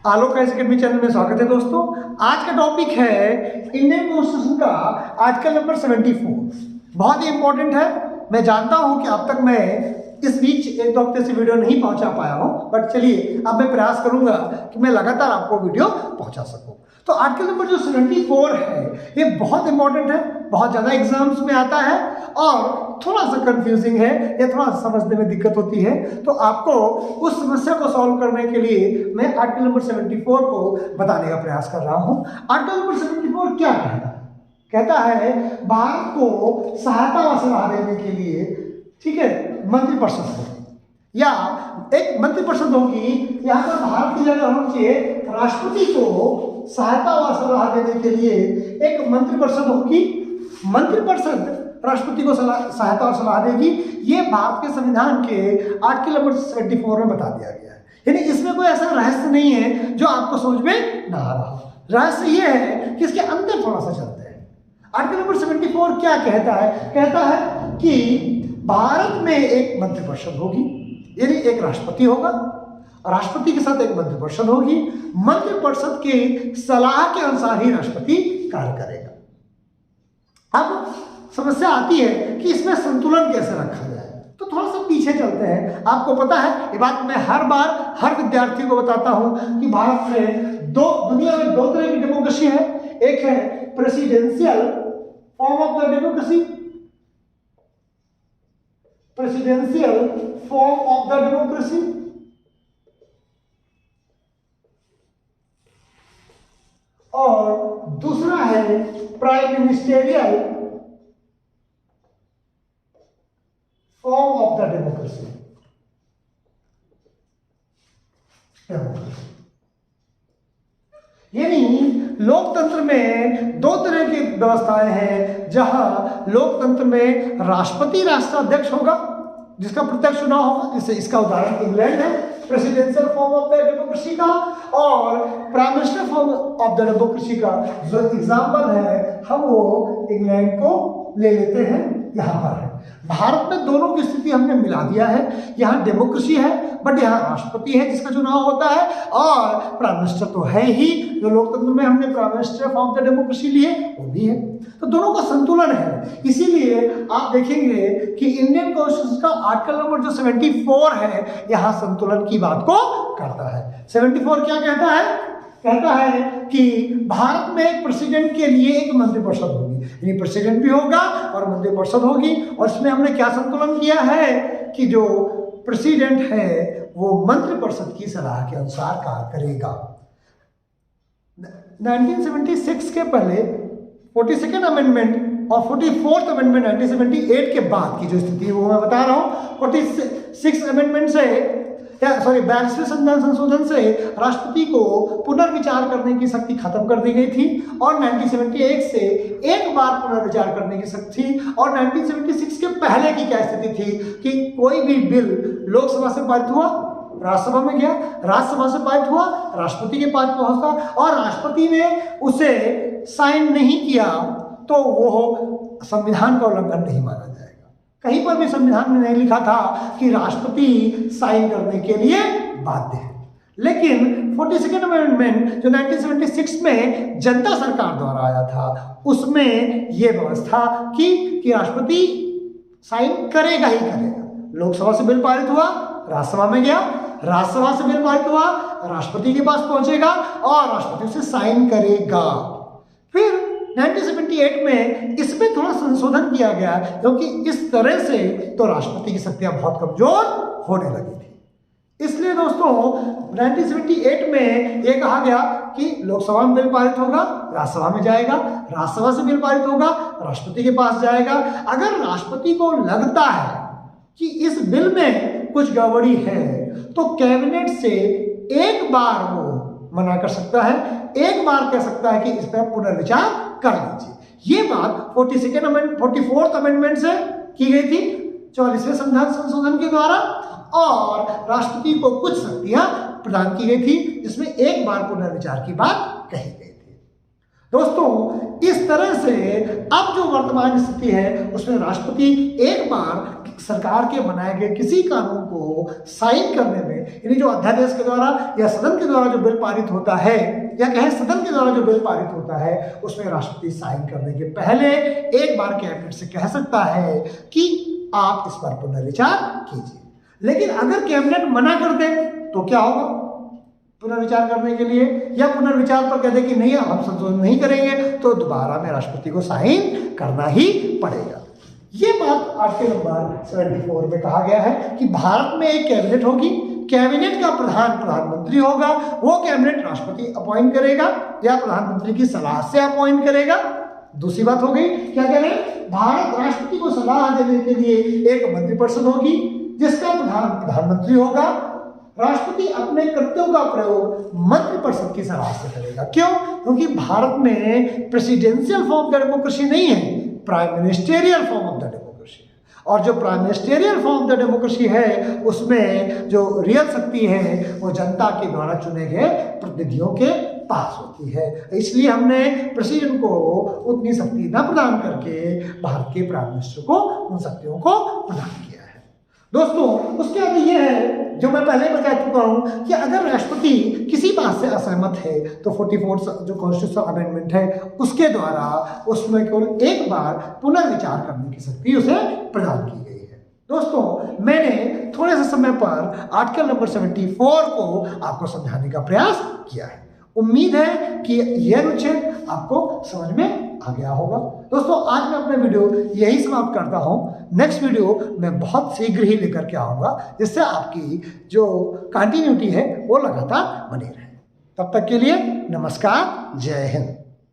आलोक IAS academy channel में स्वागत है दोस्तों। आज का टॉपिक है इंडियन कॉन्स्टिट्यूशन का आर्टिकल नंबर 74। बहुत ही इंपॉर्टेंट है। मैं जानता हूं कि अब तक मैं इस बीच एक दो हफ्ते से वीडियो नहीं पहुंचा पाया हूं, बट चलिए अब मैं प्रयास करूंगा कि मैं लगातार आपको वीडियो पहुंचा सकूं। तो आर्टिकल नंबर जो 74 है ये बहुत इंपॉर्टेंट है, बहुत ज़्यादा एग्जाम्स में आता है और थोड़ा सा कंफ्यूजिंग है या थोड़ा सा समझने में दिक्कत होती है। तो आपको उस समस्या को सॉल्व करने के लिए मैं आर्टिकल नंबर 74 को बताने का प्रयास कर रहा हूं। आर्टिकल नंबर 74 क्या कहता है? कहता है भारत को सहायता व सलाह देने के लिए, ठीक है, मंत्रिपरिषद होगी या एक मंत्रिपरिषद होगी। यहाँ पर भारत की जगह होनी चाहिए राष्ट्रपति को सहायता व सलाह देने के लिए एक मंत्रिपरिषद होगी। मंत्रिपरिषद राष्ट्रपति को सहायता और सलाह देगी। ये भारत के संविधान के आर्टिकल नंबर 74 में बता दिया गया है। यानी इसमें कोई ऐसा रहस्य नहीं है जो आपको समझ में ना आ रहा हो। रहस्य ये है कि इसके अंदर थोड़ा सा चलते हैं। आर्टिकल नंबर 74 क्या कहता है? कहता है कि भारत में एक मंत्रिपरिषद होगी, यानी एक राष्ट्रपति होगा, राष्ट्रपति के साथ एक मंत्रिपरिषद होगी। मंत्रिपरिषद की सलाह के अनुसार ही राष्ट्रपति कार्य करेगा। अब समस्या आती है कि इसमें संतुलन कैसे रखा जाए। तो थोड़ा सा पीछे चलते हैं। आपको पता है ये बात मैं हर बार हर विद्यार्थी को बताता हूं कि भारत में दुनिया में दो तरह की डेमोक्रेसी है। एक है presidential form of the democracy, presidential form of the democracy, और दूसरा है prime ministerial form of the democracy. यानी लोकतंत्र में दो तरह की व्यवस्थाएं हैं, जहां लोकतंत्र में राष्ट्रपति राष्ट्राध्यक्ष होगा जिसका प्रत्यक्ष चुनाव होगा, जिससे इसका उदाहरण इंग्लैंड है presidential form of the democracy का, और prime minister form of the democracy का जो एग्जाम्पल है हम वो इंग्लैंड को ले लेते हैं। यहाँ पर है भारत में दोनों की स्थिति हमने मिला दिया है। यहाँ डेमोक्रेसी है बट यहाँ राष्ट्रपति है जिसका चुनाव होता है, और प्राइम मिनिस्टर तो है ही, जो लोकतंत्र में हमने prime minister form the democracy लिए वो भी है। तो दोनों का संतुलन है। इसीलिए आप देखेंगे कि इंडियन कॉन्स्टिट्यूशन का आर्टिकल नंबर जो 74 है यहाँ संतुलन की बात को करता है। 74 क्या कहता है? कहता है कि भारत में एक प्रेसिडेंट के लिए एक मंत्रिपरिषद होगी, यानी प्रेसिडेंट भी होगा और मंत्रिपरिषद होगी। और इसमें हमने क्या संतुलन किया है कि जो प्रेसिडेंट है वो मंत्रिपरिषद की सलाह के अनुसार कार्य करेगा। 1976 के पहले 42nd अमेंडमेंट और 44th अमेंडमेंट 1978 के बाद की जो स्थिति है वो मैं बता रहा हूँ। 46 अमेंडमेंट से 42वें संविधान संशोधन से राष्ट्रपति को पुनर्विचार करने की शक्ति खत्म कर दी गई थी, और 1978 से एक बार पुनर्विचार करने की शक्ति थी। और 1976 के पहले की क्या स्थिति थी कि कोई भी बिल लोकसभा से पारित हुआ, राज्यसभा में गया, राज्यसभा से पारित हुआ, राष्ट्रपति के पास पहुंचता, और राष्ट्रपति ने उसे साइन नहीं किया तो वो संविधान का उल्लंघन नहीं माना जाएगा। कहीं पर भी संविधान में नहीं लिखा था कि राष्ट्रपति साइन करने के लिए बाध्य है। लेकिन 42nd अमेंडमेंट जो 1976 में जनता सरकार द्वारा आया था उसमें यह व्यवस्था कि राष्ट्रपति साइन करेगा ही करेगा। लोकसभा से बिल पारित हुआ, राज्यसभा में गया, राज्यसभा से बिल पारित हुआ, राष्ट्रपति के पास पहुंचेगा और राष्ट्रपति उसे साइन करेगा। फिर 1978 में इसमें थोड़ा संशोधन किया गया क्योंकि इस तरह से तो राष्ट्रपति की शक्तियां बहुत कमजोर होने लगी थी। इसलिए दोस्तों 1978 में यह कहा गया कि लोकसभा में बिल पारित होगा, राज्यसभा में जाएगा, राज्यसभा से बिल पारित होगा, राष्ट्रपति के पास जाएगा। अगर राष्ट्रपति को लगता है कि इस बिल में कुछ गड़बड़ी है तो कैबिनेट से एक बार वो मना कर सकता है, एक बार कह सकता है कि इस पर पुनर्विचार कर लीजिए। ये बात 44th अमेंडमेंट से की गई थी 44वें संविधान संशोधन के द्वारा, और राष्ट्रपति को कुछ शक्तियां प्रदान की गई थी जिसमें एक बार पुनर्विचार की बात कही गई थी। दोस्तों इस तरह से अब जो वर्तमान स्थिति है उसमें राष्ट्रपति एक बार सरकार के बनाए गए किसी कानून को साइन करने में, यानी जो अध्यादेश के द्वारा या सदन के द्वारा जो बिल पारित होता है, या कहें सदन के द्वारा जो बिल पारित होता है, उसमें राष्ट्रपति साइन करने के पहले एक बार कैबिनेट से कह सकता है कि आप इस पर पुनर्विचार कीजिए। लेकिन अगर कैबिनेट मना कर दे तो क्या होगा? पुनर्विचार करने के लिए या पुनर्विचार पर कह दे कि नहीं हम संशोधन नहीं करेंगे, तो दोबारा में राष्ट्रपति को साइन करना ही पड़ेगा। ये बात आर्टिकल नंबर 74 में कहा गया है कि भारत में एक कैबिनेट होगी, कैबिनेट का प्रधान प्रधानमंत्री होगा, वो कैबिनेट राष्ट्रपति अपॉइंट करेगा या प्रधानमंत्री की सलाह से अपॉइंट करेगा। दूसरी बात हो गई, क्या कह रहे हैं, भारत राष्ट्रपति को सलाह देने के लिए एक मंत्रिपरिषद होगी जिसका प्रधान प्रधानमंत्री होगा। राष्ट्रपति अपने कर्तव्यों का प्रयोग मंत्रिपरिषद की सलाह से करेगा। क्यों? क्योंकि भारत में presidential form of the democracy नहीं है, prime ministerial form of the democracy है। और जो prime ministerial form of the democracy है, उसमें जो रियल शक्ति है वो जनता के द्वारा चुने गए प्रतिनिधियों के पास होती है। इसलिए हमने प्रेसिडेंट को उतनी शक्ति न प्रदान करके भारत के प्राइम मिनिस्टर को उन शक्तियों को प्रदान किया है। दोस्तों, उसके बाद ये है जो मैं पहले बता चुका हूं कि अगर राष्ट्रपति किसी बात से असहमत है तो 44 जो कॉन्स्टिट्यूशनल अमेंडमेंट है उसके द्वारा उसमें केवल एक बार पुनर्विचार करने की शक्ति उसे प्रदान की गई है। दोस्तों, मैंने थोड़े से समय पर आर्टिकल नंबर 74 को आपको समझाने का प्रयास किया है। उम्मीद है कि यह अनुच्छेद आपको समझ में आ गया होगा। दोस्तों, आज मैं अपना वीडियो यही समाप्त करता हूं। नेक्स्ट वीडियो मैं बहुत शीघ्र ही लेकर के आऊंगा, जिससे आपकी जो कंटिन्यूटी है वो लगातार बनी रहे। तब तक के लिए नमस्कार, जय हिंद।